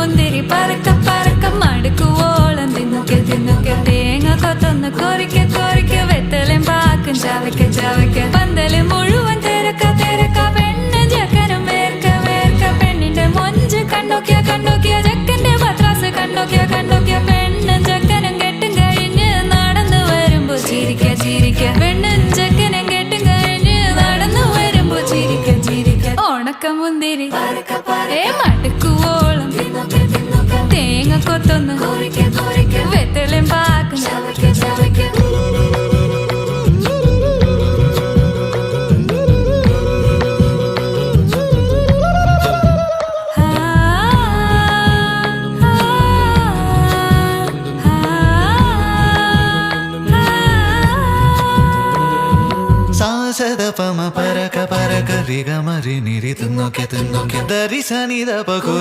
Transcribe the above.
മുന്തിരി പറക്ക പറക്ക മടുക്കുവോളം തിന്നുക്കെ തിന്നുക്കെ തേങ്ങ കൊത്തൊന്ന് കൊറിക്ക കൊറിക്ക വെത്തലും പാക്കും ചവയ്ക്ക ചവയ്ക്ക പന്തല് മുഴുവൻ തിരക്ക തിരക്ക പെണ്ണ് ജക്കനും വേർക്ക വേർക്ക പെണ്ണിന്റെ മൊഞ്ച് കണ്ടോക്കിയ കണ്ടോക്കിയ ജക്കന്റെ പത്രാസ് കണ്ടോക്കിയ കണ്ടോക്കിയ പെണ്ണും ജക്കനും കെട്ടും കഴിഞ്ഞ് നടന്നു വരുമ്പോ ചിരിക്ക ചിരിക്ക പെണ്ണും ജക്കനും കെട്ടും കഴിഞ്ഞ് നടന്നു വരുമ്പോ ചിരിക്ക ചിരിക്ക ഉണക്ക മുന്തിരി മടുക്കുവോളം തേങ്ങ കൊത്തൊന്ന് വെത്തലും പാക്കും സാസദപമ പരക പരക രിഗമരി നിരി തിന്നൊക്കെ തിന്നൊക്കെ ദരി സനിദ പകു